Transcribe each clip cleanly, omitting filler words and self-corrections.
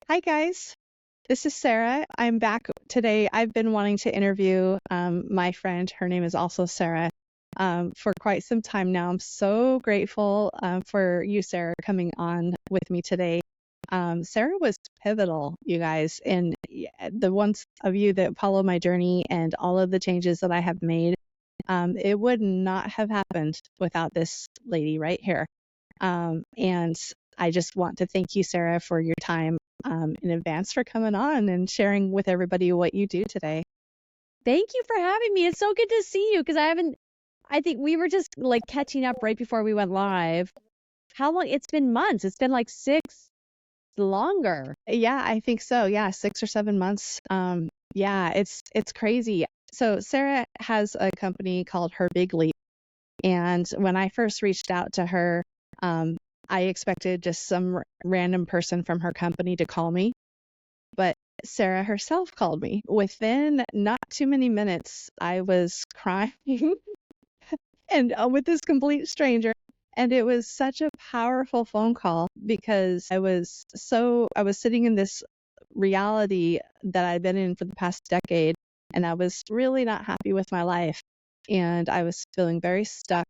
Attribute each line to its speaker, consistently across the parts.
Speaker 1: Hi, guys. This is Sarah. I'm back today. I've been wanting to interview my friend. Her name is also Sarah for quite some time now. I'm so grateful for you, Sarah, coming on with me today. Sarah was pivotal, you guys, and the ones of you that follow my journey and all of the changes that I have made, it would not have happened without this lady right here. And I just want to thank you, Sarah, for your time in advance for coming on and sharing with everybody what you do today.
Speaker 2: Thank you for having me. It's so good to see you because I think we were just like catching up right before we went live. How long? It's been months. It's been like longer.
Speaker 1: Yeah, I think so. Yeah, 6 or 7 months. Yeah, it's crazy. So Sarah has a company called Her Big Leap. And when I first reached out to her, I expected just some random person from her company to call me. But Sarah herself called me. Within not too many minutes, I was crying and with this complete stranger. And it was such a powerful phone call because I was sitting in this reality that I'd been in for the past decade, and I was really not happy with my life. And I was feeling very stuck.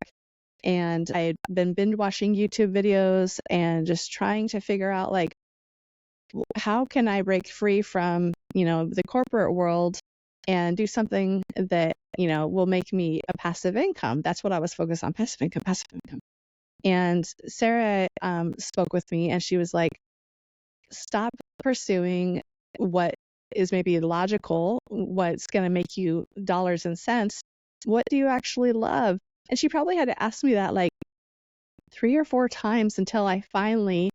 Speaker 1: And I had been binge watching YouTube videos and just trying to figure out, like, how can I break free from, the corporate world and do something that, will make me a passive income. That's what I was focused on, passive income, passive income. And Sarah spoke with me and she was like, stop pursuing what is maybe logical, what's going to make you dollars and cents. What do you actually love? And she probably had to ask me that like 3 or 4 times until I finally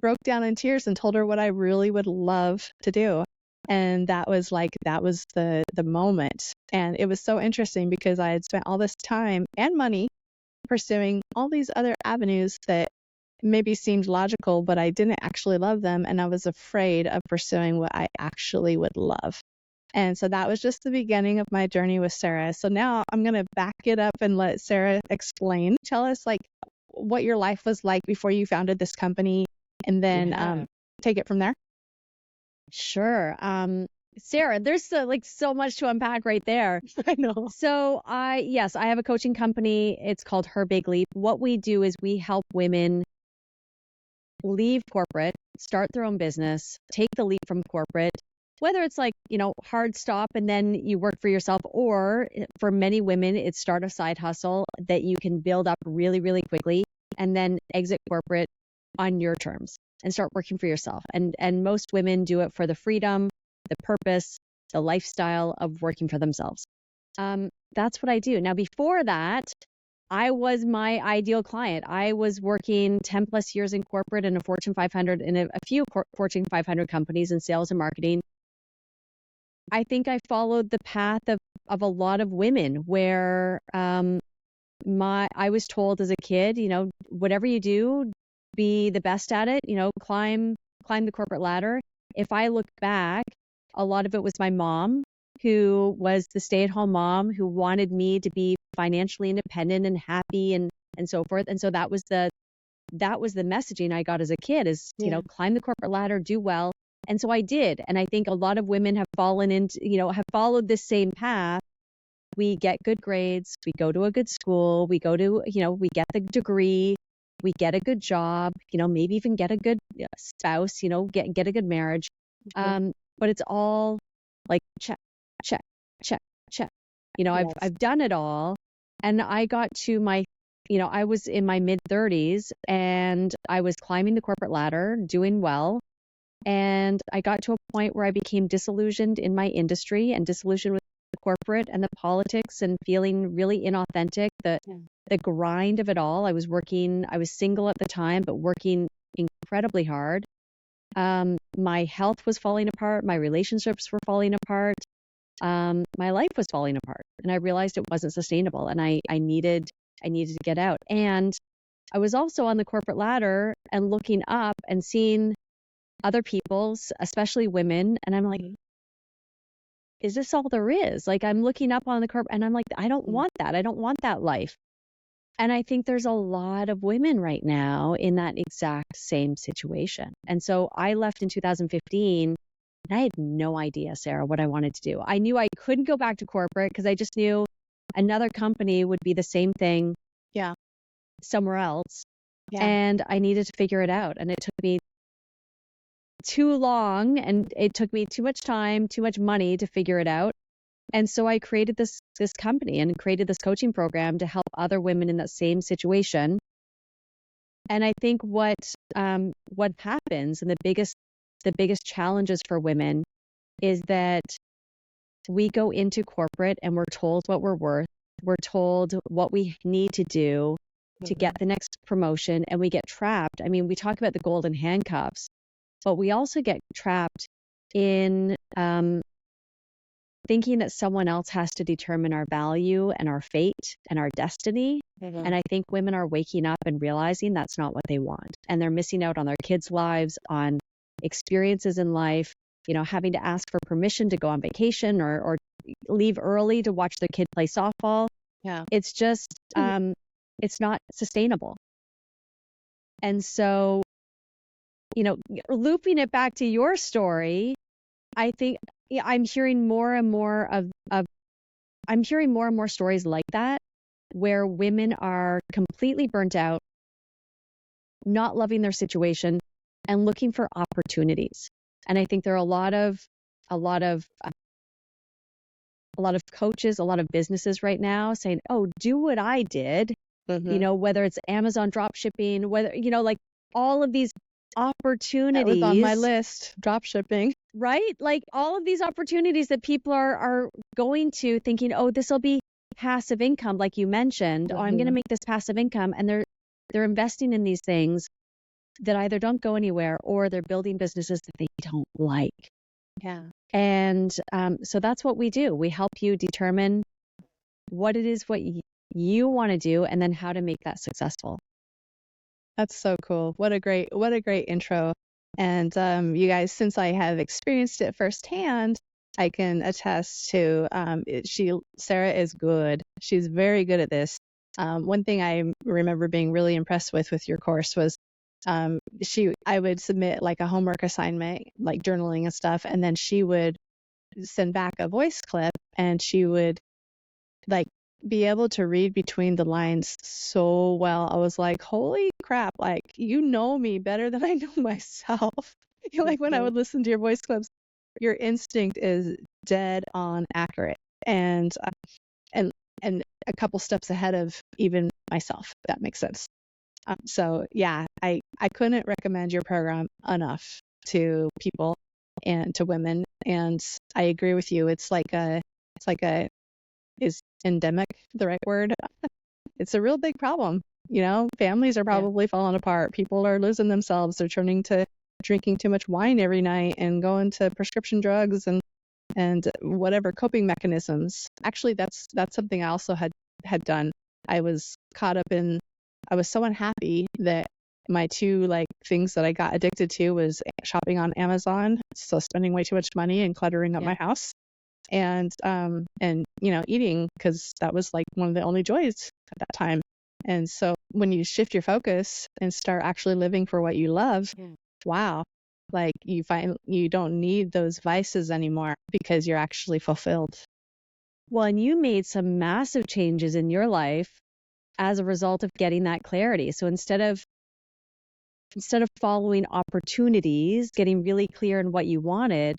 Speaker 1: broke down in tears and told her what I really would love to do. And that was the moment. And it was so interesting because I had spent all this time and money pursuing all these other avenues that maybe seemed logical, but I didn't actually love them. And I was afraid of pursuing what I actually would love. And so that was just the beginning of my journey with Sarah. So now I'm going to back it up and let Sarah explain. Tell us like what your life was like before you founded this company, and then take it from there.
Speaker 2: Sure. Sarah, there's so much to unpack right there.
Speaker 1: I know.
Speaker 2: So I have a coaching company. It's called Her Big Leap. What we do is we help women leave corporate, start their own business, take the leap from corporate, whether it's like, hard stop and then you work for yourself, or for many women, it's start a side hustle that you can build up really, really quickly and then exit corporate on your terms and start working for yourself. And most women do it for the freedom, the purpose, the lifestyle of working for themselves. That's what I do. Now, before that, I was my ideal client. I was working 10 plus years in corporate in a Fortune 500 in a few Fortune 500 companies in sales and marketing. I think I followed the path of a lot of women where I was told as a kid, whatever you do, be the best at it, climb the corporate ladder. If I look back, a lot of it was my mom, who was the stay-at-home mom who wanted me to be financially independent and happy and so forth. And so that was the messaging I got as a kid is, climb the corporate ladder, do well. And so I did. And I think a lot of women have fallen into, have followed this same path. We get good grades, we go to a good school, we go to, we get the degree, we get a good job, maybe even get a good spouse, get a good marriage.
Speaker 1: Mm-hmm.
Speaker 2: But it's all like check, check, check, check.
Speaker 1: Yes.
Speaker 2: I've done it all. And I got to I was in my mid 30s and I was climbing the corporate ladder, doing well. And I got to a point where I became disillusioned in my industry and disillusioned with the corporate and the politics and feeling really inauthentic, the grind of it all. I was single at the time, but working incredibly hard. My health was falling apart. My relationships were falling apart. My life was falling apart. And I realized it wasn't sustainable and I needed to get out. And I was also on the corporate ladder and looking up and seeing other people's, especially women. And I'm like, is this all there is? Like, I'm looking up on the corporate and I'm like, I don't want that. I don't want that life. And I think there's a lot of women right now in that exact same situation. And so I left in 2015 and I had no idea, Sarah, what I wanted to do. I knew I couldn't go back to corporate because I just knew another company would be the same thing
Speaker 1: Yeah.
Speaker 2: somewhere else.
Speaker 1: Yeah.
Speaker 2: And I needed to figure it out. And it took me too long and it took me too much time, too much money to figure it out. And so I created this company and created this coaching program to help other women in that same situation. And I think what happens and the biggest challenges for women is that we go into corporate and we're told what we're worth. We're told what we need to do to get the next promotion, and we get trapped. I mean, we talk about the golden handcuffs, but we also get trapped in thinking that someone else has to determine our value and our fate and our destiny. And I think women are waking up and realizing that's not what they want. And they're missing out on their kids' lives, on experiences in life, having to ask for permission to go on vacation or leave early to watch their kid play softball.
Speaker 1: Yeah.
Speaker 2: It's just, it's not sustainable. And so, looping it back to your story, I think I'm hearing more and more stories like that, where women are completely burnt out, not loving their situation, and looking for opportunities. And I think there are a lot of coaches, a lot of businesses right now saying, "Oh, do what I did." Whether it's Amazon drop shipping, whether like all of these opportunities.
Speaker 1: That was on my list, drop shipping.
Speaker 2: Right? Like all of these opportunities that people are going to thinking, oh, this will be passive income, like you mentioned. Oh, I'm going to make this passive income. And they're investing in these things that either don't go anywhere or they're building businesses that they don't like.
Speaker 1: Yeah.
Speaker 2: And so that's what we do. We help you determine what it is, what you want to do, and then how to make that successful.
Speaker 1: That's so cool. What a great intro. And you guys, since I have experienced it firsthand, I can attest to Sarah is good. She's very good at this. One thing I remember being really impressed with your course was I would submit like a homework assignment, like journaling and stuff, and then she would send back a voice clip and she would like be able to read between the lines so well. I was like, holy crap, like you know me better than I know myself. Like when I would listen to your voice clips, your instinct is dead on accurate and a couple steps ahead of even myself, if that makes sense. So yeah, I couldn't recommend your program enough to people and to women. And I agree with you. Is endemic the right word? It's a real big problem. Families are probably falling apart. People are losing themselves. They're turning to drinking too much wine every night and going to prescription drugs and whatever coping mechanisms. Actually, that's something I also had done. I was so unhappy that my two things that I got addicted to was shopping on Amazon, so spending way too much money and cluttering up my house, and eating, because that was like one of the only joys at that time. And so when you shift your focus and start actually living for what you love, wow, like you find you don't need those vices anymore because you're actually fulfilled.
Speaker 2: Well, and you made some massive changes in your life as a result of getting that clarity. So instead of following opportunities, getting really clear on what you wanted.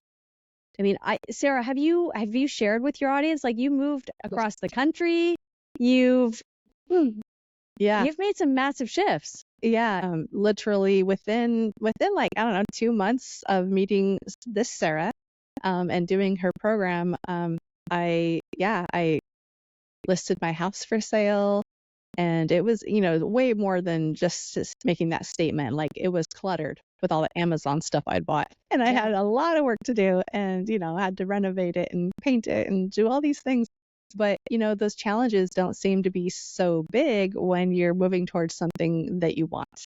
Speaker 2: I mean, Sarah, have you shared with your audience, like you moved across the country, you've made some massive shifts.
Speaker 1: Yeah, literally within like, I don't know, 2 months of meeting this Sarah, and doing her program, I listed my house for sale. And it was, way more than just making that statement. Like it was cluttered with all the Amazon stuff I'd bought. And I had a lot of work to do and, had to renovate it and paint it and do all these things. But, those challenges don't seem to be so big when you're moving towards something that you want.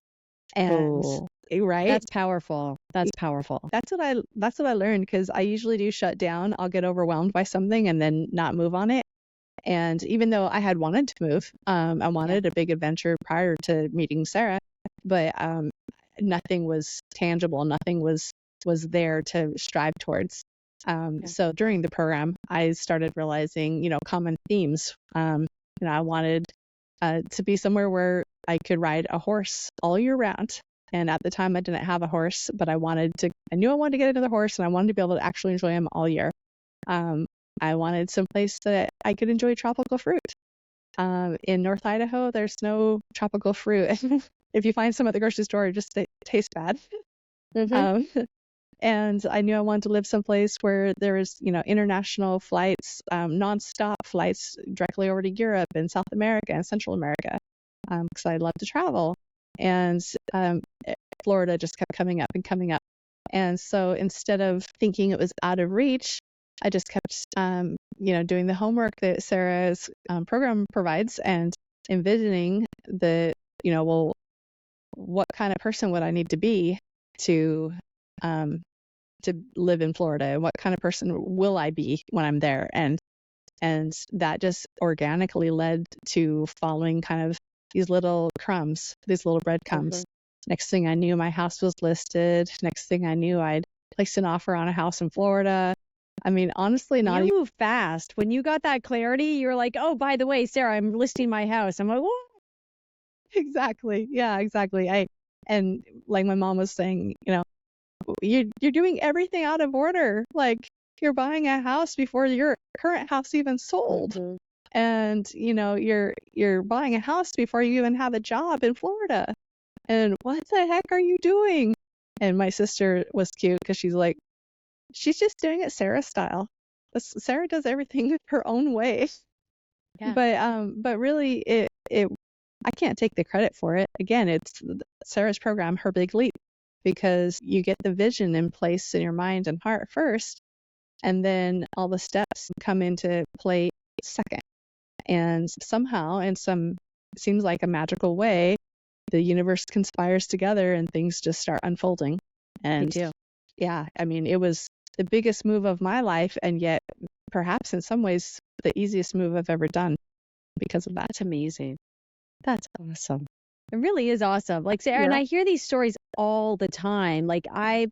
Speaker 1: And right?
Speaker 2: That's powerful. That's powerful.
Speaker 1: That's what I learned, because I usually do shut down. I'll get overwhelmed by something and then not move on it. And even though I had wanted to move, I wanted a big adventure prior to meeting Sarah, but nothing was tangible. Nothing was there to strive towards. So during the program, I started realizing, common themes. I wanted to be somewhere where I could ride a horse all year round. And at the time, I didn't have a horse, but I knew I wanted to get another horse, and I wanted to be able to actually enjoy him all year. I wanted someplace that I could enjoy tropical fruit. In North Idaho, there's no tropical fruit. If you find some at the grocery store, it just tastes bad. And I knew I wanted to live someplace where there was, international flights, nonstop flights directly over to Europe and South America and Central America, because I love to travel. And Florida just kept coming up and coming up. And so instead of thinking it was out of reach, I just kept, doing the homework that Sarah's program provides and envisioning what kind of person would I need to be to live in Florida, and what kind of person will I be when I'm there? And that just organically led to following kind of these little crumbs, these little breadcrumbs. Next thing I knew, my house was listed. Next thing I knew, I'd placed an offer on a house in Florida. I mean, honestly, not
Speaker 2: You move fast. When you got that clarity, you're like, oh, by the way, Sarah, I'm listing my house. I'm like, what?
Speaker 1: Exactly. Yeah, exactly. And like my mom was saying, you're doing everything out of order. Like, you're buying a house before your current house even sold. And, you're buying a house before you even have a job in Florida. And what the heck are you doing? And my sister was cute because she's like, she's just doing it Sarah style. Sarah does everything her own way. Yeah. But really, I can't take the credit for it. Again, it's Sarah's program, Her Big Leap, because you get the vision in place in your mind and heart first, and then all the steps come into play second. And somehow, in some seems like a magical way, the universe conspires together and things just start unfolding. And yeah, I mean, it was the biggest move of my life, and yet perhaps in some ways the easiest move I've ever done because of that.
Speaker 2: That's amazing.
Speaker 1: That's awesome.
Speaker 2: It really is awesome. Like, Sarah, and I hear these stories all the time. Like, I've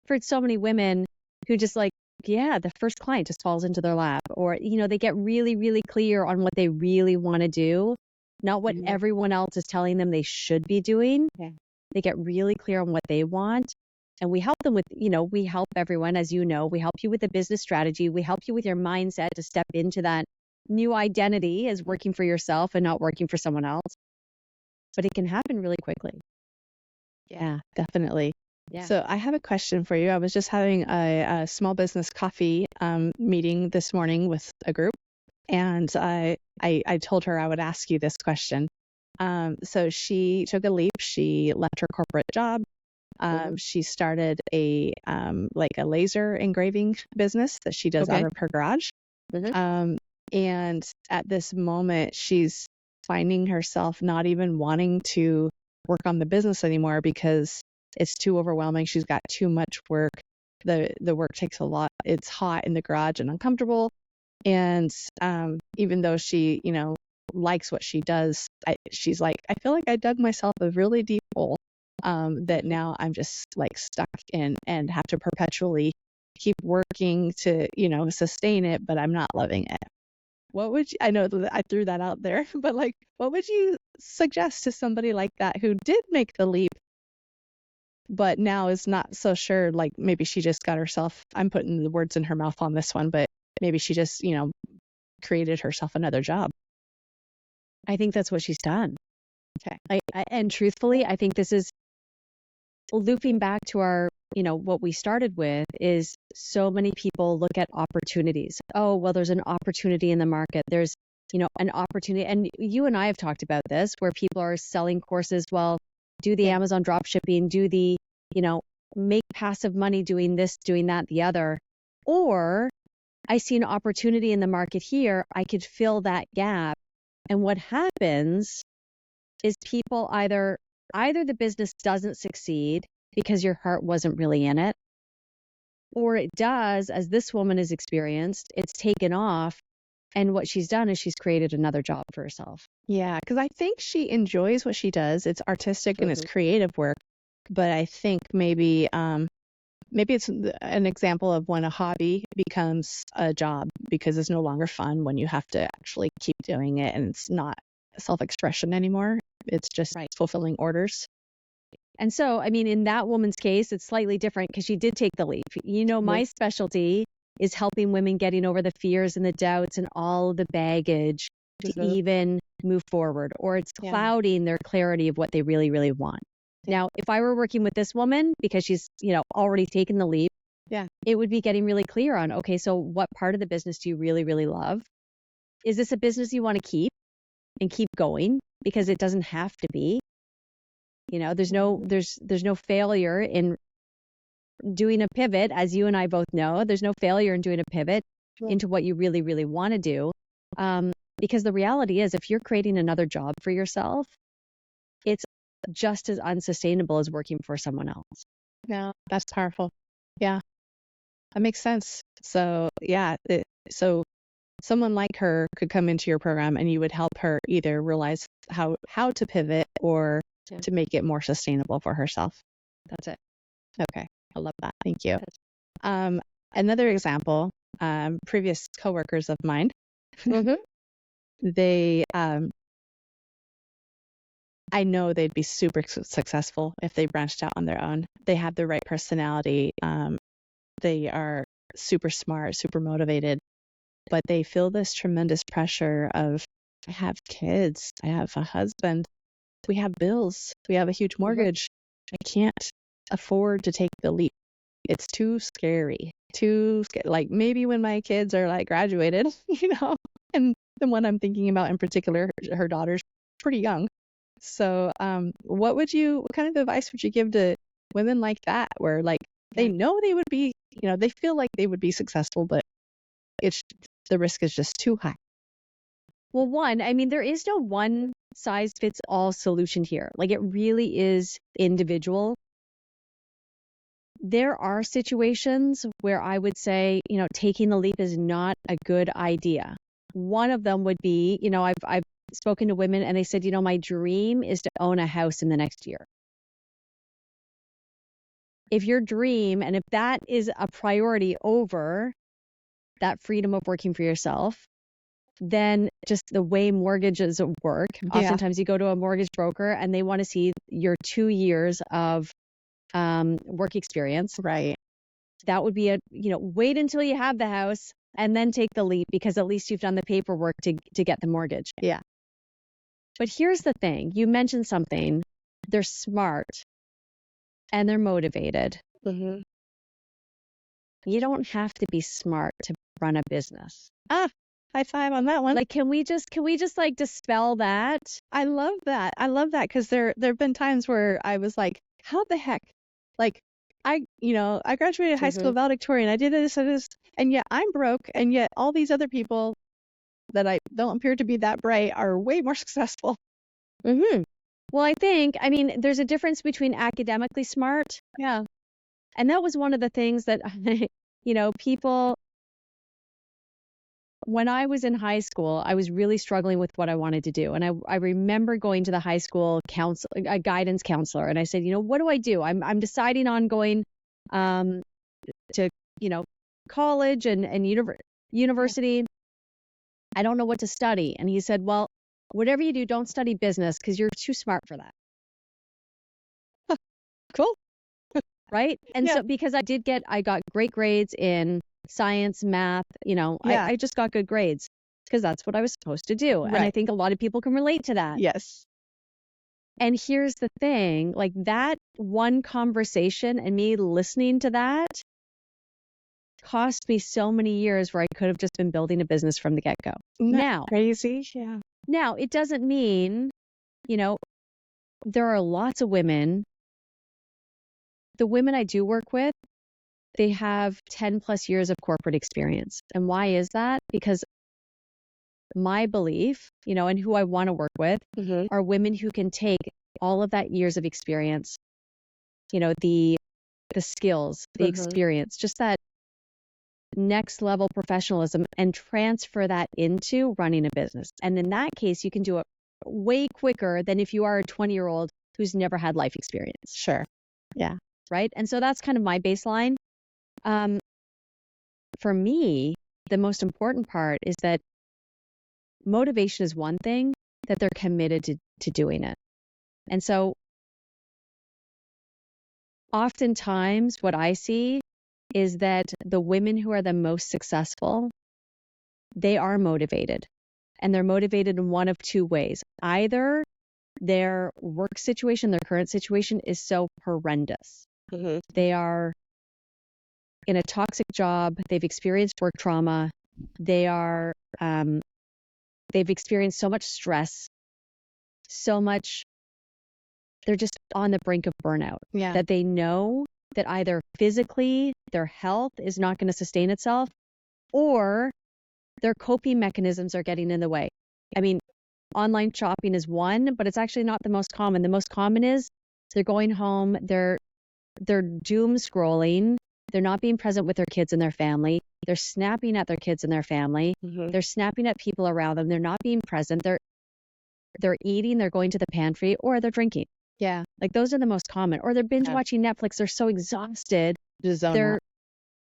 Speaker 2: heard so many women who just the first client just falls into their lap, or, they get really, really clear on what they really want to do, not what everyone else is telling them they should be doing. Yeah. They get really clear on what they want. And we help them with, we help everyone, as you know, we help you with the business strategy. We help you with your mindset to step into that new identity as working for yourself and not working for someone else. But it can happen really quickly.
Speaker 1: Yeah, definitely. Yeah. So I have a question for you. I was just having a small business coffee meeting this morning with a group, and I told her I would ask you this question. So she took a leap. She left her corporate job. She started a laser engraving business that she does out of her garage. And at this moment, she's finding herself not even wanting to work on the business anymore because it's too overwhelming. She's got too much work. The work takes a lot. It's hot in the garage and uncomfortable. And even though she, likes what she does, she's like, I feel like I dug myself a really deep hole that now I'm just stuck in and have to perpetually keep working to, sustain it, but I'm not loving it. What would you, I know that I threw that out there, but what would you suggest to somebody like that who did make the leap, but now is not so sure? Maybe she just got herself, I'm putting the words in her mouth on this one, but maybe she just, created herself another job.
Speaker 2: I think that's what she's done.
Speaker 1: Okay.
Speaker 2: And truthfully, I think this is looping back to our, what we started with is so many people look at opportunities. Oh, well, there's an opportunity in the market. There's, an opportunity. And you and I have talked about this where people are selling courses. Well, do the Amazon drop shipping, do the, make passive money doing this, doing that, the other. Or I see an opportunity in the market here. I could fill that gap. And what happens is people either the business doesn't succeed because your heart wasn't really in it, or it does, as this woman has experienced, it's taken off And what she's done is she's created another job for herself.
Speaker 1: Yeah, because I think she enjoys what she does. It's artistic and it's creative work, but I think maybe it's an example of when a hobby becomes a job because it's no longer fun when you have to actually keep doing it and it's not self-expression anymore. It's just fulfilling orders.
Speaker 2: And so, I mean, in that woman's case, it's slightly different because she did take the leap. You know, my specialty is helping women getting over the fears and the doubts and all of the baggage to even move forward, or it's clouding their clarity of what they really, really want. Now, if I were working with this woman, because she's, already taken the leap, it would be getting really clear on, okay, so what part of the business do you really, really love? Is this a business you want to keep and keep going? Because it doesn't have to be. There's no failure in doing a pivot, as you and I both know. There's no failure in doing a pivot into what you really, really want to do. Because the reality is, if you're creating another job for yourself, it's just as unsustainable as working for someone else.
Speaker 1: Yeah, that's powerful. Yeah, that makes sense. So so someone like her could come into your program and you would help her either realize how to pivot or to make it more sustainable for herself.
Speaker 2: That's it.
Speaker 1: Okay, I love that. Thank you. Another example, previous coworkers of mine, they I know they'd be super successful if they branched out on their own. They have the right personality. They are super smart, super motivated, but they feel this tremendous pressure of, I have kids, I have a husband, we have bills, we have a huge mortgage. I can't afford to take the leap. It's too scary. Like maybe when my kids are like graduated, and the one I'm thinking about in particular, her daughter's pretty young. So what kind of advice would you give to women like that, where like they know they would be, they feel like they would be successful, but the risk is just too high?
Speaker 2: Well, there is no one size fits all solution here. Like, it really is individual. There are situations where I would say, taking the leap is not a good idea. One of them would be, I've spoken to women and they said, my dream is to own a house in the next year. If your dream, and if that is a priority over that freedom of working for yourself, then just the way mortgages work, oftentimes you go to a mortgage broker and they want to see your 2 years of work experience.
Speaker 1: Right.
Speaker 2: That would be wait until you have the house and then take the leap, because at least you've done the paperwork to get the mortgage.
Speaker 1: Yeah.
Speaker 2: But here's the thing. You mentioned something. They're smart and they're motivated. You don't have to be smart to run a business.
Speaker 1: High five on that one.
Speaker 2: Like, can we just like dispel that?
Speaker 1: I love that. Because there have been times where I was like, how the heck? Like, I graduated high school valedictorian. I did this, and yet I'm broke, and yet all these other people that I don't appear to be that bright are way more successful.
Speaker 2: Well, I think, there's a difference between academically smart.
Speaker 1: Yeah.
Speaker 2: And that was one of the things that, people, when I was in high school, I was really struggling with what I wanted to do. And I remember going to the high school a guidance counselor. And I said, what do I do? I'm deciding on going to, college and university. I don't know what to study. And he said, well, whatever you do, don't study business because you're too smart for that.
Speaker 1: Cool.
Speaker 2: Right? And so because I got great grades in science, math, I just got good grades because that's what I was supposed to do. Right. And I think a lot of people can relate to that.
Speaker 1: Yes.
Speaker 2: And here's the thing, like that one conversation and me listening to that cost me so many years where I could have just been building a business from the get-go. Now,
Speaker 1: crazy. Yeah.
Speaker 2: Now, it doesn't mean, there are lots of women. The women I do work with, they have 10 plus years of corporate experience. And why is that? Because my belief, and who I want to work with are women who can take all of that years of experience, the skills, the experience, just that next level professionalism and transfer that into running a business. And in that case, you can do it way quicker than if you are a 20-year-old who's never had life experience.
Speaker 1: Sure. Yeah.
Speaker 2: Right. And so that's kind of my baseline. For me, the most important part is that motivation is one thing, that they're committed to doing it. And so oftentimes what I see is that the women who are the most successful, they are motivated. And they're motivated in one of two ways. Either their work situation, their current situation is so horrendous.
Speaker 3: Mm-hmm.
Speaker 2: They are in a toxic job. They've experienced work trauma. They've experienced so much stress, so much, they're just on the brink of burnout.
Speaker 1: Yeah.
Speaker 2: That they know that either physically their health is not going to sustain itself, or their coping mechanisms are getting in the way. I mean, online shopping is one, but it's actually not the most common. The most common is they're going home, they're doom scrolling, they're not being present with their kids and their family, they're snapping at their kids and their family,
Speaker 3: Mm-hmm.
Speaker 2: they're snapping at people around them, they're not being present, they're eating, they're going to the pantry, or they're drinking.
Speaker 1: Yeah.
Speaker 2: Like those are the most common. Or they're binge watching Netflix, they're so exhausted,
Speaker 1: Just zone
Speaker 2: they're
Speaker 1: out.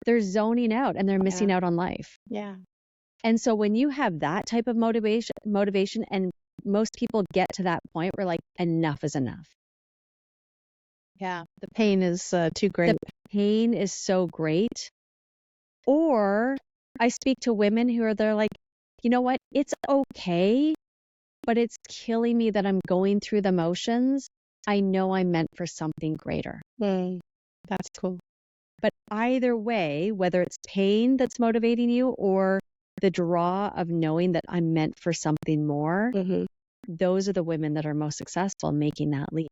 Speaker 2: they're zoning out and they're missing out on life.
Speaker 1: Yeah.
Speaker 2: And so when you have that type of motivation, and most people get to that point where like enough is enough.
Speaker 1: Yeah. The pain is too great.
Speaker 2: The pain is so great. Or I speak to women they're like, you know what? It's okay, but it's killing me that I'm going through the motions. I know I'm meant for something greater.
Speaker 1: That's cool.
Speaker 2: But either way, whether it's pain that's motivating you or the draw of knowing that I'm meant for something more,
Speaker 3: Mm-hmm.
Speaker 2: those are the women that are most successful making that leap.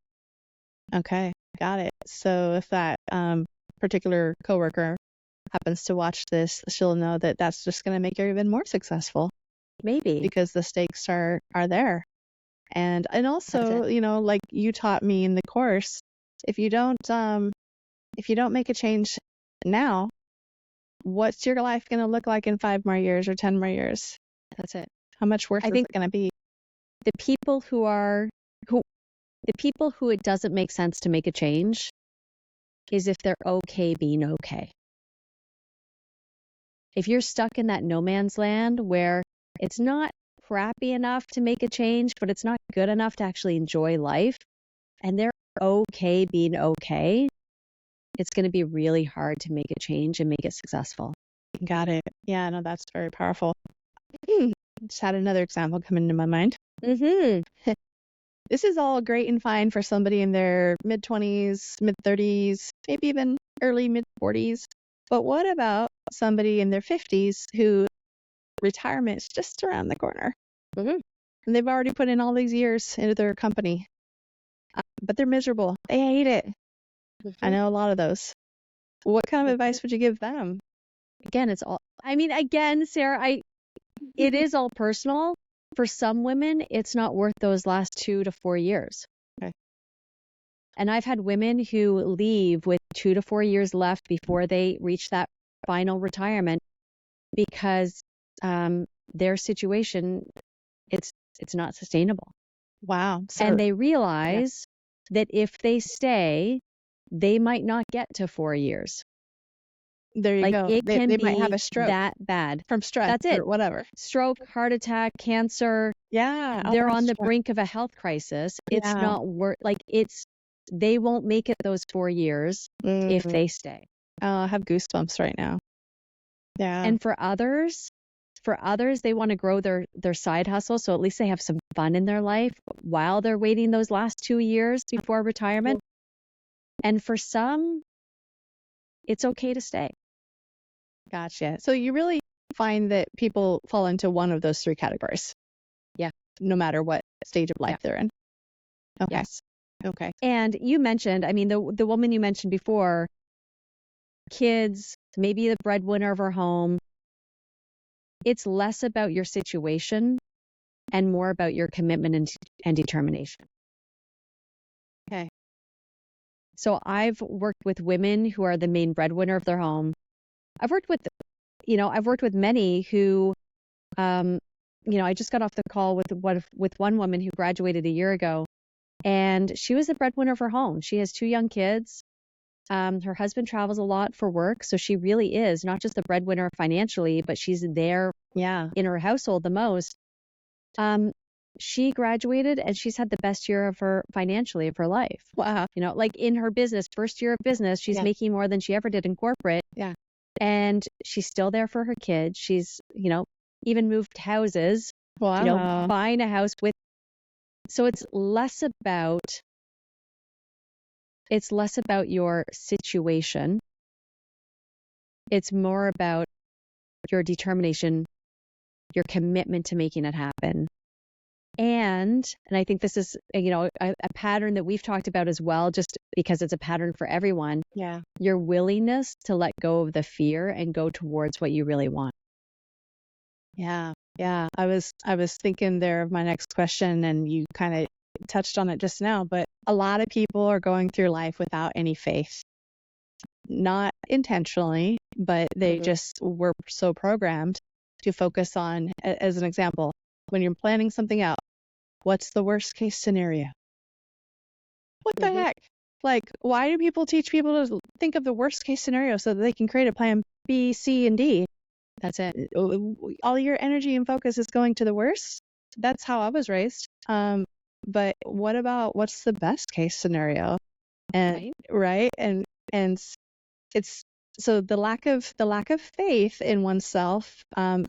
Speaker 1: Okay. Got it. So if that particular coworker happens to watch this, she'll know that that's just going to make her even more successful
Speaker 2: Maybe.
Speaker 1: because the stakes are there. And also, you know, like you taught me in the course, if you don't make a change now, what's your life going to look like in 5 more years or 10 more years?
Speaker 2: That's it.
Speaker 1: How much worse is it going to be?
Speaker 2: The people who it doesn't make sense to make a change is if they're okay being okay. If you're stuck in that no man's land where it's not crappy enough to make a change, but it's not good enough to actually enjoy life, and they're okay being okay, it's going to be really hard to make a change and make it successful.
Speaker 1: Got it. Yeah, no, that's very powerful. Just had another example come into my mind.
Speaker 2: Mm-hmm.
Speaker 1: This is all great and fine for somebody in their mid-20s, mid-30s, maybe even early mid-40s. But what about somebody in their 50s who retirement is just around the corner?
Speaker 2: Mm-hmm.
Speaker 1: And they've already put in all these years into their company, but they're miserable. They hate it.
Speaker 2: Mm-hmm.
Speaker 1: I know a lot of those. What kind of advice would you give them?
Speaker 2: Again, Sarah, it is all personal. For some women, it's not worth those last 2 to 4 years.
Speaker 1: Okay.
Speaker 2: And I've had women who leave with 2 to 4 years left before they reach that final retirement because their situation, it's not sustainable.
Speaker 1: Wow. So,
Speaker 2: and they realize that if they stay, they might not get to 4 years.
Speaker 1: there you go.
Speaker 2: It can
Speaker 1: They
Speaker 2: be
Speaker 1: might have a stroke
Speaker 2: that bad.
Speaker 1: from stress
Speaker 2: That's it.
Speaker 1: or whatever.
Speaker 2: Stroke, heart attack, cancer.
Speaker 1: Yeah.
Speaker 2: They're
Speaker 1: that's
Speaker 2: on the
Speaker 1: true.
Speaker 2: brink of a health crisis. It's
Speaker 1: Yeah.
Speaker 2: not worth, they won't make it those 4 years if they stay.
Speaker 1: Oh, I have goosebumps right now. Yeah.
Speaker 2: And for others, they want to grow their side hustle. So at least they have some fun in their life while they're waiting those last 2 years before retirement. And for some, it's okay to stay.
Speaker 1: Gotcha. So you really find that people fall into one of those 3 categories.
Speaker 2: Yeah.
Speaker 1: No matter what stage of life they're in. Okay.
Speaker 2: Yes.
Speaker 1: Okay.
Speaker 2: And you mentioned, the woman you mentioned before, kids, maybe the breadwinner of her home. It's less about your situation and more about your commitment and determination.
Speaker 1: Okay.
Speaker 2: So I've worked with women who are the main breadwinner of their home. I've worked with I've worked with many who, I just got off the call with one woman who graduated a year ago, and she was the breadwinner of her home. She has 2 young kids. Her husband travels a lot for work, so she really is not just the breadwinner financially, but she's there in her household the most. She graduated and she's had the best year of her financially of her life.
Speaker 1: Wow.
Speaker 2: Like in her business, first year of business, she's making more than she ever did in corporate.
Speaker 1: Yeah.
Speaker 2: And she's still there for her kids. She's, even moved houses,
Speaker 1: Wow.
Speaker 2: buying a house with. So it's less about your situation. It's more about your determination, your commitment to making it happen. And I think this is, a pattern that we've talked about as well, just because it's a pattern for everyone.
Speaker 1: Yeah.
Speaker 2: Your willingness to let go of the fear and go towards what you really want.
Speaker 1: Yeah. Yeah. I was thinking there of my next question, and you kind of touched on it just now, but a lot of people are going through life without any faith. Not intentionally, but they just were so programmed to focus on, as an example, when you're planning something out, what's the worst case scenario? What the heck? Like, why do people teach people to think of the worst case scenario so that they can create a plan B, C, and D?
Speaker 2: That's it.
Speaker 1: All your energy and focus is going to the worst. That's how I was raised. But what about what's the best case scenario? And right? And it's so the lack of faith in oneself, and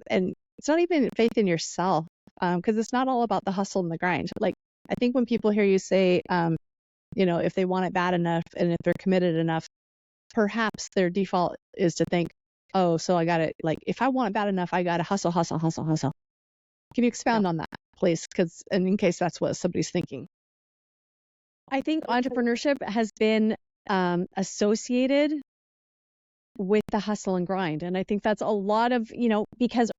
Speaker 1: it's not even faith in yourself, because it's not all about the hustle and the grind. Like, I think when people hear you say, if they want it bad enough and if they're committed enough, perhaps their default is to think, oh, so I got to, like, if I want it bad enough, I got to hustle. Can you expound on that, please? Because, and in case that's what somebody's thinking.
Speaker 2: I think entrepreneurship has been associated with the hustle and grind. And I think that's a lot of, because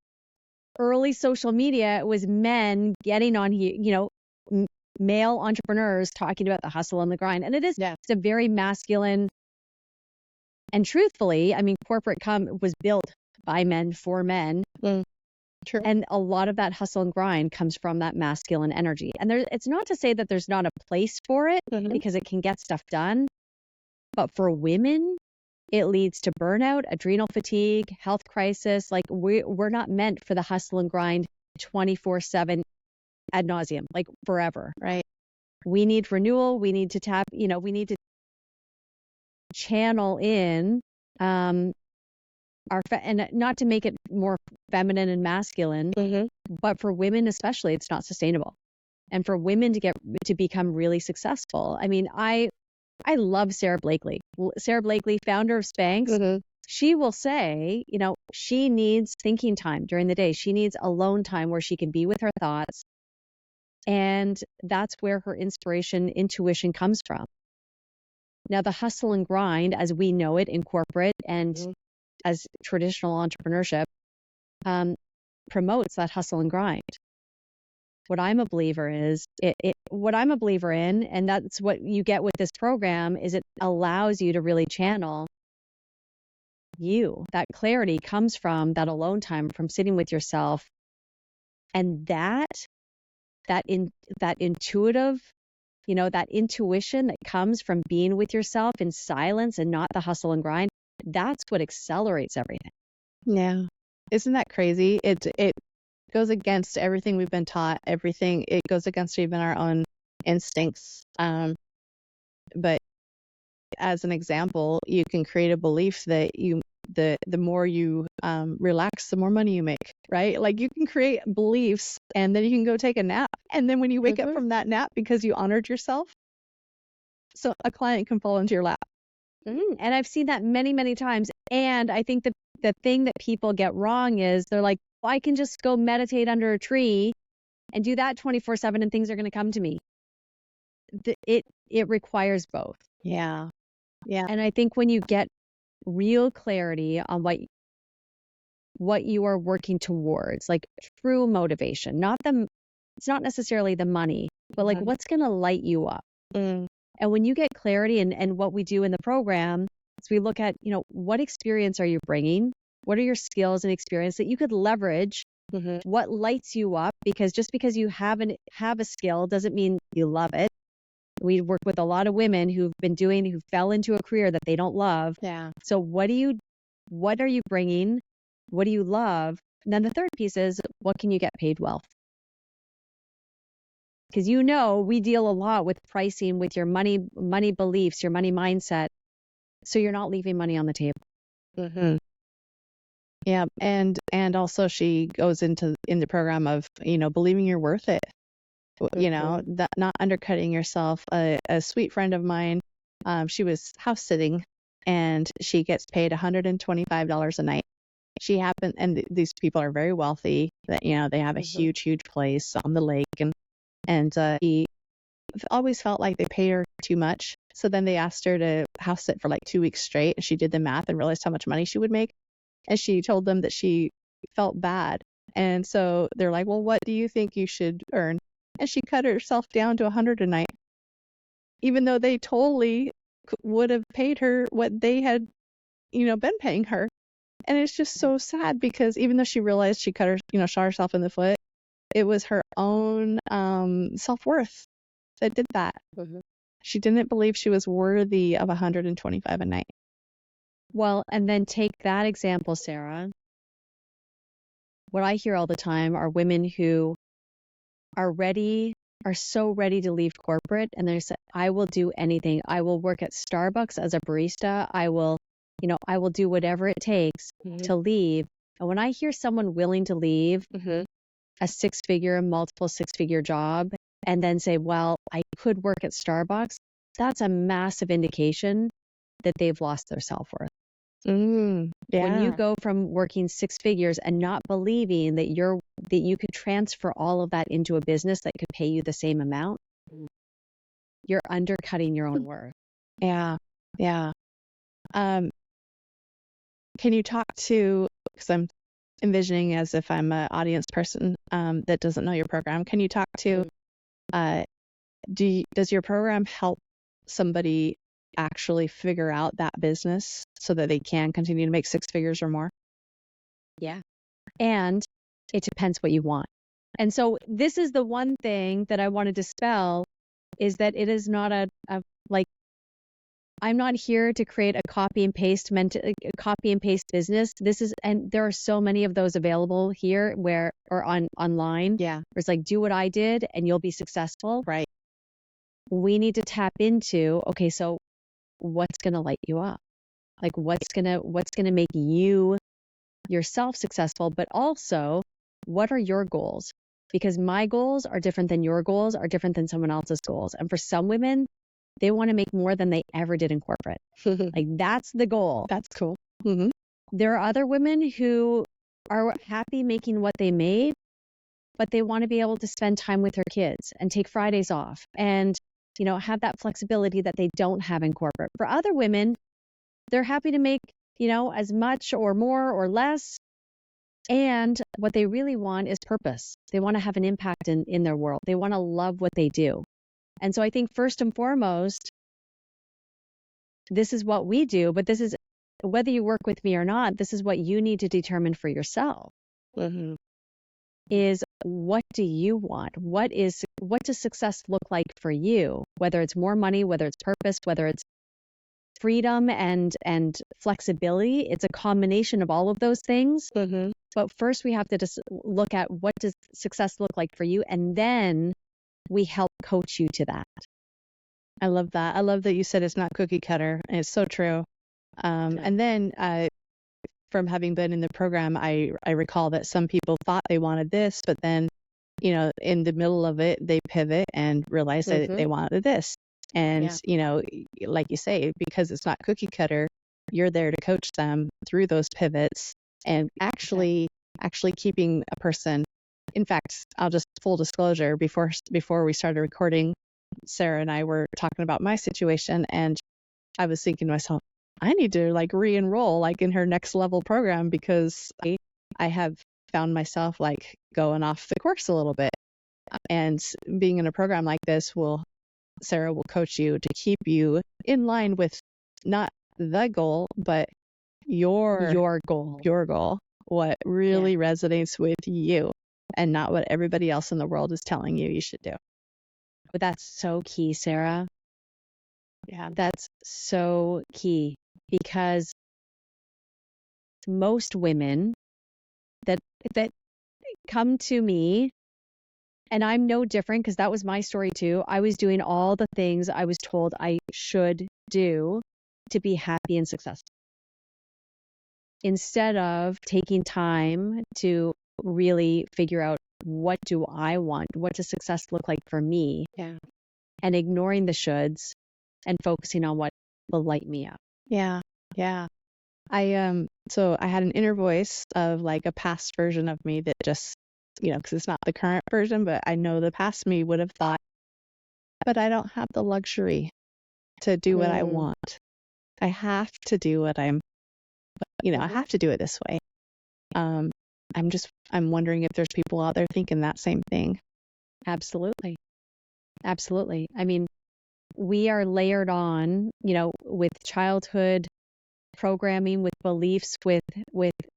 Speaker 2: early social media was men getting on here, male entrepreneurs talking about the hustle and the grind. And it's a very masculine. And truthfully, I mean, corporate was built by men for men.
Speaker 1: True.
Speaker 2: And a lot of that hustle and grind comes from that masculine energy. And it's not to say that there's not a place for it, because it can get stuff done. But for women, it leads to burnout, adrenal fatigue, health crisis. Like, we're not meant for the hustle and grind 24/7 ad nauseum, like forever.
Speaker 1: Right.
Speaker 2: We need renewal. We need to tap, we need to channel in and not to make it more feminine and masculine, but for women especially, it's not sustainable. And for women to become really successful. I mean, I love Sarah Blakely. Sarah Blakely, founder of Spanx. She will say, she needs thinking time during the day. She needs alone time where she can be with her thoughts. And that's where her inspiration, intuition comes from. Now, the hustle and grind, as we know it in corporate and as traditional entrepreneurship, promotes that hustle and grind. What I'm a believer in, and that's what you get with this program, is it allows you to really channel you. That clarity comes from that alone time, from sitting with yourself, and that intuitive, that intuition that comes from being with yourself in silence and not the hustle and grind. That's what accelerates everything.
Speaker 1: Yeah. Isn't that crazy? It goes against everything we've been taught, it goes against even our own instincts. But as an example, you can create a belief that the more you relax, the more money you make, right? Like, you can create beliefs, and then you can go take a nap. And then when you wake up from that nap, because you honored yourself, so a client can fall into your lap.
Speaker 2: And I've seen that many, many times. And I think the thing that people get wrong is they're like, well, I can just go meditate under a tree and do that 24/7 and things are going to come to me. It requires both.
Speaker 1: Yeah. Yeah.
Speaker 2: And I think when you get real clarity on what you are working towards, like true motivation, it's not necessarily the money, but like what's going to light you up. And when you get clarity, and what we do in the program is we look at, what experience are you bringing? What are your skills and experience that you could leverage?
Speaker 1: Mm-hmm.
Speaker 2: What lights you up? Because just because you have a skill doesn't mean you love it. We work with a lot of women who fell into a career that they don't love.
Speaker 1: Yeah.
Speaker 2: So what are you bringing? What do you love? And then the third piece is, what can you get paid well? Because we deal a lot with pricing, with your money beliefs, your money mindset. So you're not leaving money on the table.
Speaker 1: Mm-hmm. Yeah. And also she goes into the program of, believing you're worth it. That not undercutting yourself. A sweet friend of mine, she was house sitting and she gets paid $125 a night. And these people are very wealthy, that, they have a huge, huge place on the lake. And he always felt like they paid her too much. So then they asked her to house sit for like 2 weeks straight. And she did the math and realized how much money she would make. And she told them that she felt bad. And so they're like, well, what do you think you should earn? And she cut herself down to 100 a night, even though they totally would have paid her what they had, been paying her. And it's just so sad because even though she realized she shot herself in the foot, it was her own self-worth that did that.
Speaker 2: Mm-hmm.
Speaker 1: She didn't believe she was worthy of 125 a night.
Speaker 2: Well, and then take that example, Sarah. What I hear all the time are women who are so ready to leave corporate, and they say, I will do anything. I will work at Starbucks as a barista. I will do whatever it takes to leave. And when I hear someone willing to leave a multiple six-figure job and then say, well, I could work at Starbucks, that's a massive indication that they've lost their self-worth.
Speaker 1: Yeah.
Speaker 2: When you go from working six figures and not believing that you could transfer all of that into a business that could pay you the same amount, you're undercutting your own worth.
Speaker 1: Yeah. Yeah. Can you talk to, because I'm envisioning as if I'm an audience person that doesn't know your program, can you talk to, does your program help somebody actually figure out that business so that they can continue to make six figures or more?
Speaker 2: Yeah. And it depends what you want. And so this is the one thing that I want to dispel, is that it is not I'm not here to create a copy and paste business. And there are so many of those available here online.
Speaker 1: Yeah.
Speaker 2: Where it's like, do what I did and you'll be successful.
Speaker 1: Right.
Speaker 2: We need to tap into, okay, so what's going to light you up? Like what's going to make you yourself successful, but also what are your goals? Because my goals are different than your goals, are different than someone else's goals. And for some women, they want to make more than they ever did in corporate. Like that's the goal.
Speaker 1: That's cool. Mm-hmm.
Speaker 2: There are other women who are happy making what they made, but they want to be able to spend time with their kids and take Fridays off and, have that flexibility that they don't have in corporate. For other women, they're happy to make, as much or more or less. And what they really want is purpose. They want to have an impact in their world. They want to love what they do. And so I think first and foremost, this is what we do, but this is, whether you work with me or not, this is what you need to determine for yourself. Is what do you want? What does success look like for you? Whether it's more money, whether it's purpose, whether it's freedom and flexibility, it's a combination of all of those things. But first we have to just look at what does success look like for you, and then we help coach you to that.
Speaker 1: I love that. I love that you said it's not cookie cutter. It's so true. And then from having been in the program, I recall that some people thought they wanted this, but then, in the middle of it, they pivot and realize that they wanted this. And, like you say, because it's not cookie cutter, you're there to coach them through those pivots and actually keeping a person. In fact, I'll just full disclosure, before we started recording, Sarah and I were talking about my situation, and I was thinking to myself, I need to re-enroll in her next level program, because I have found myself going off the course a little bit. And being in a program like this, Sarah will coach you to keep you in line with not the goal, but
Speaker 2: your goal.
Speaker 1: your goal, what really resonates with you and not what everybody else in the world is telling you should do.
Speaker 2: But that's so key, Sarah.
Speaker 1: Yeah.
Speaker 2: That's so key, because most women that come to me, and I'm no different because that was my story too. I was doing all the things I was told I should do to be happy and successful, instead of taking time to really figure out, what do I want? What does success look like for me?
Speaker 1: Yeah.
Speaker 2: And ignoring the shoulds and focusing on what will light me up.
Speaker 1: Yeah. Yeah. So I had an inner voice of like a past version of me that just, because it's not the current version, but I know the past me would have thought, but I don't have the luxury to do what I want. I have to do what I have to do it this way. I'm wondering if there's people out there thinking that same thing.
Speaker 2: Absolutely. Absolutely. I mean, we are layered on, with childhood programming, with beliefs, with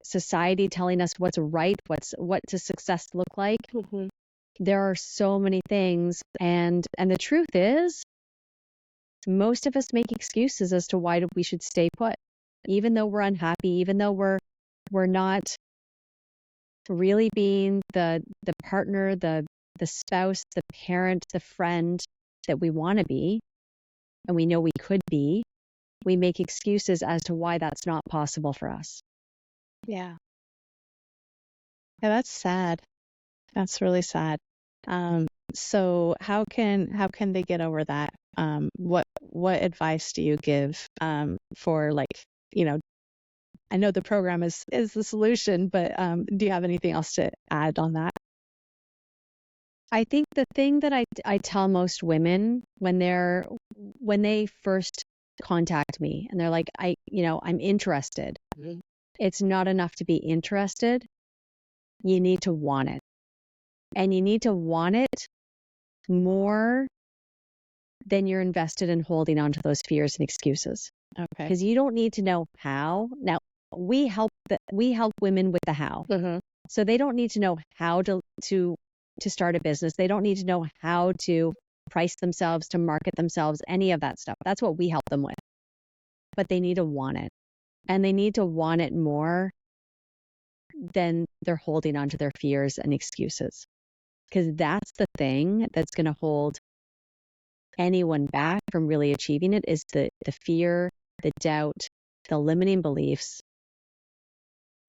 Speaker 2: society telling us what's right, what does success look like.
Speaker 1: Mm-hmm.
Speaker 2: There are so many things, and the truth is, most of us make excuses as to why we should stay put, even though we're unhappy, even though we're not really being the partner, the spouse, the parent, the friend that we want to be, and we know we could be. We make excuses as to why that's not possible for us.
Speaker 1: Yeah. Yeah, that's sad. That's really sad. So how can they get over that? What advice do you give for, like, I know the program is the solution, but do you have anything else to add on that?
Speaker 2: I think the thing that I tell most women when they first contact me and they're like, I'm interested.
Speaker 1: Mm-hmm.
Speaker 2: It's not enough to be interested. You need to want it. And you need to want it more than you're invested in holding on to those fears and excuses.
Speaker 1: Okay.
Speaker 2: Because you don't need to know how. Now, we help women with the how.
Speaker 1: Mm-hmm.
Speaker 2: So they don't need to know how to start a business. They don't need to know how to price themselves, to market themselves, any of that stuff. That's what we help them with. But they need to want it. And they need to want it more than they're holding on to their fears and excuses. Because that's the thing that's going to hold anyone back from really achieving it, is the fear, the doubt, the limiting beliefs.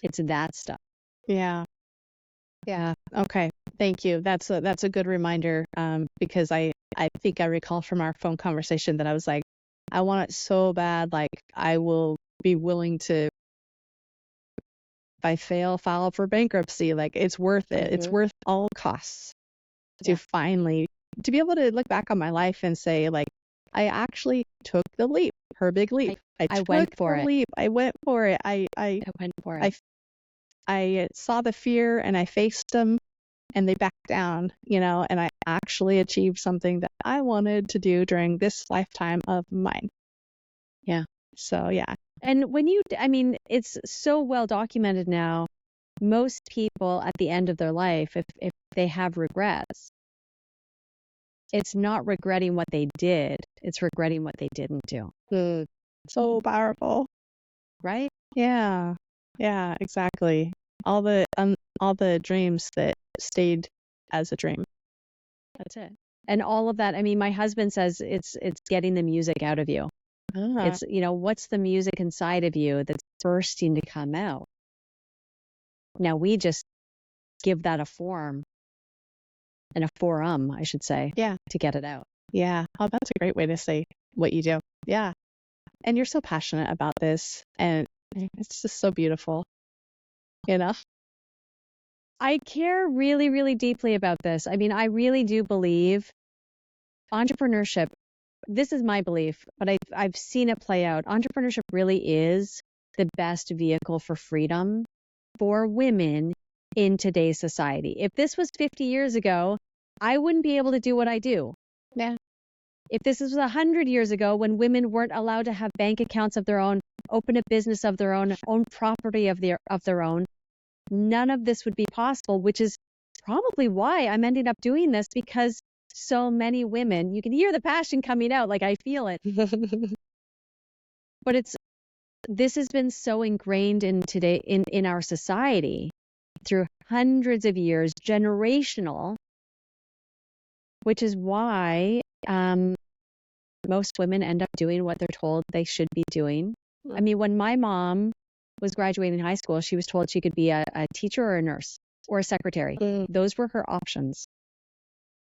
Speaker 2: It's that stuff.
Speaker 1: Yeah. Yeah. Okay. Thank you. That's a good reminder, because I think I recall from our phone conversation that I was like, I want it so bad, like I will be willing to, if I fail, file for bankruptcy. Like, it's worth it. Mm-hmm. It's worth all costs to finally be able to look back on my life and say, like, I actually took the leap, her big leap. I went for it. Leap. I went for it. I
Speaker 2: went for it.
Speaker 1: I saw the fear and I faced them, and they backed down, and I actually achieved something that I wanted to do during this lifetime of mine.
Speaker 2: Yeah.
Speaker 1: So, yeah.
Speaker 2: And it's so well documented now. Most people at the end of their life, if they have regrets, it's not regretting what they did, it's regretting what they didn't do.
Speaker 1: So powerful.
Speaker 2: Right?
Speaker 1: Yeah. Yeah, exactly. All the dreams that stayed as a dream.
Speaker 2: That's it. And all of that, my husband says it's getting the music out of you. It's, what's the music inside of you that's bursting to come out? Now we just give that a form, and a forum, I should say, to get it out.
Speaker 1: Yeah. Oh, that's a great way to say what you do. Yeah. And you're so passionate about this, and it's just so beautiful.
Speaker 2: I care really, really deeply about this. I really do believe entrepreneurship, this is my belief, but I've seen it play out. Entrepreneurship really is the best vehicle for freedom for women in today's society. If this was 50 years ago, I wouldn't be able to do what I do.
Speaker 1: Yeah.
Speaker 2: If this was 100 years ago when women weren't allowed to have bank accounts of their own, open a business of their own property of their own, none of this would be possible, which is probably why I'm ending up doing this, because so many women, you can hear the passion coming out, like I feel it. But this has been so ingrained in our society through hundreds of years, generational, which is why most women end up doing what they're told they should be doing. I mean, when my mom was graduating high school, she was told she could be a teacher or a nurse or a secretary. Those were her options.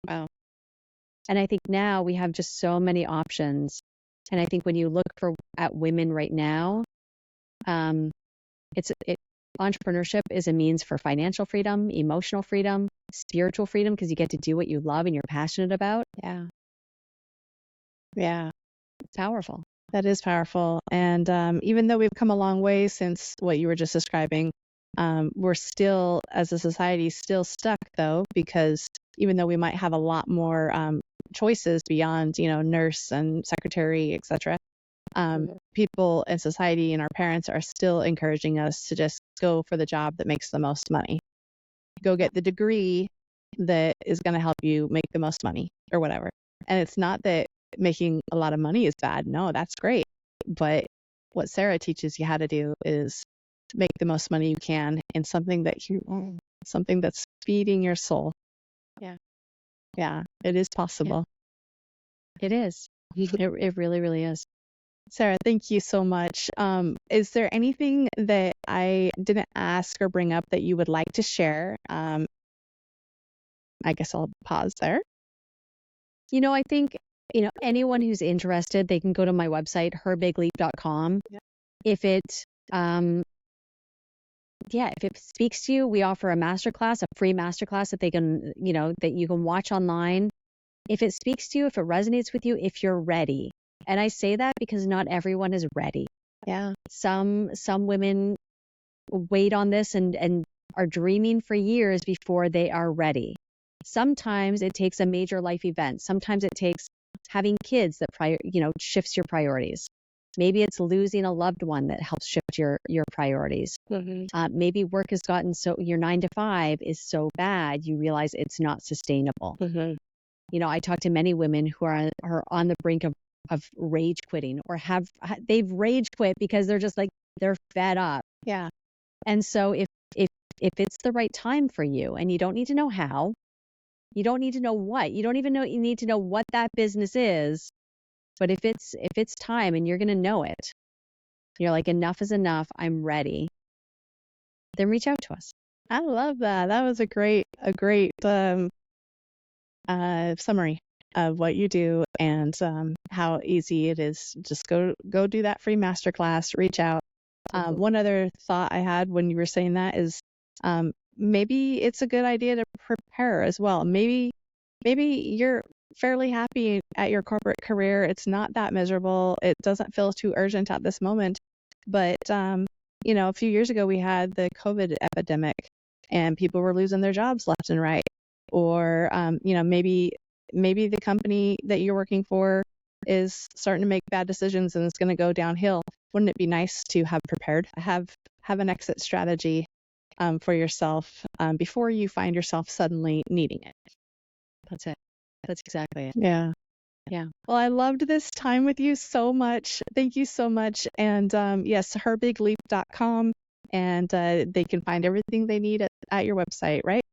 Speaker 1: Wow.
Speaker 2: And I think now we have just so many options. And I think when you look at women right now, entrepreneurship is a means for financial freedom, emotional freedom, spiritual freedom, because you get to do what you love and you're passionate about.
Speaker 1: Yeah. Yeah.
Speaker 2: It's powerful.
Speaker 1: That is powerful. And even though we've come a long way since what you were just describing, we're still, as a society, still stuck, though, because even though we might have a lot more choices beyond, nurse and secretary, etc., people in society and our parents are still encouraging us to just go for the job that makes the most money. Go get the degree that is going to help you make the most money or whatever. And it's not that making a lot of money is bad. No, that's great. But what Sarah teaches you how to do is make the most money you can in something that's feeding your soul.
Speaker 2: Yeah.
Speaker 1: Yeah, it is possible.
Speaker 2: Yeah. It is. It really, really is.
Speaker 1: Sarah, thank you so much. Is there anything that I didn't ask or bring up that you would like to share? I guess I'll pause there.
Speaker 2: I think, anyone who's interested, they can go to my website, herbigleap.com.
Speaker 1: Yeah.
Speaker 2: If it speaks to you, we offer a free masterclass that they can, that you can watch online. If it speaks to you, if it resonates with you, if you're ready. And I say that because not everyone is ready.
Speaker 1: Yeah.
Speaker 2: Some women wait on this and are dreaming for years before they are ready. Sometimes it takes a major life event. Sometimes it takes having kids that shifts your priorities. Maybe it's losing a loved one that helps shift your priorities.
Speaker 1: Mm-hmm.
Speaker 2: Maybe work has gotten so, your 9 to 5 is so bad, you realize it's not sustainable.
Speaker 1: Mm-hmm.
Speaker 2: I talk to many women who are on the brink of rage quitting, or they've rage quit because they're just like, they're fed up.
Speaker 1: Yeah.
Speaker 2: And so if it's the right time for you, and you don't need to know how, you don't need to know what, you don't even know, you need to know what that business is. But if it's time and you're going to know it, you're like, enough is enough, I'm ready, then reach out to us.
Speaker 1: I love that. That was a great summary of what you do and how easy it is. Just go do that free masterclass, reach out. One other thought I had when you were saying that is maybe it's a good idea to prepare as well. Maybe you're fairly happy at your corporate career. It's not that miserable. It doesn't feel too urgent at this moment. But a few years ago we had the COVID epidemic and people were losing their jobs left and right. Or maybe the company that you're working for is starting to make bad decisions and it's going to go downhill. Wouldn't it be nice to have prepared, have an exit strategy for yourself before you find yourself suddenly needing it?
Speaker 2: That's it. That's exactly it.
Speaker 1: Yeah.
Speaker 2: Yeah.
Speaker 1: Well, I loved this time with you so much. Thank you so much. And yes, herbigleap.com, and they can find everything they need at your website, right?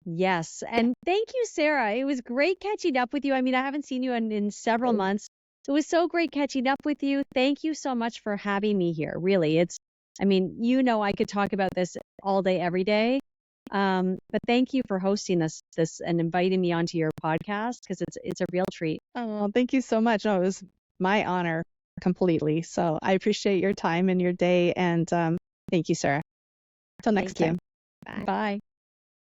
Speaker 2: Yes. And thank you, Sarah. It was great catching up with you. I mean, I haven't seen you in several months. It was so great catching up with you. Thank you so much for having me here. Really, I could talk about this all day, every day. But thank you for hosting this and inviting me onto your podcast, because it's a real treat.
Speaker 1: Oh, thank you so much. No, it was my honor completely. So I appreciate your time and your day. And thank you, Sarah. Till next time.
Speaker 2: Bye. Bye.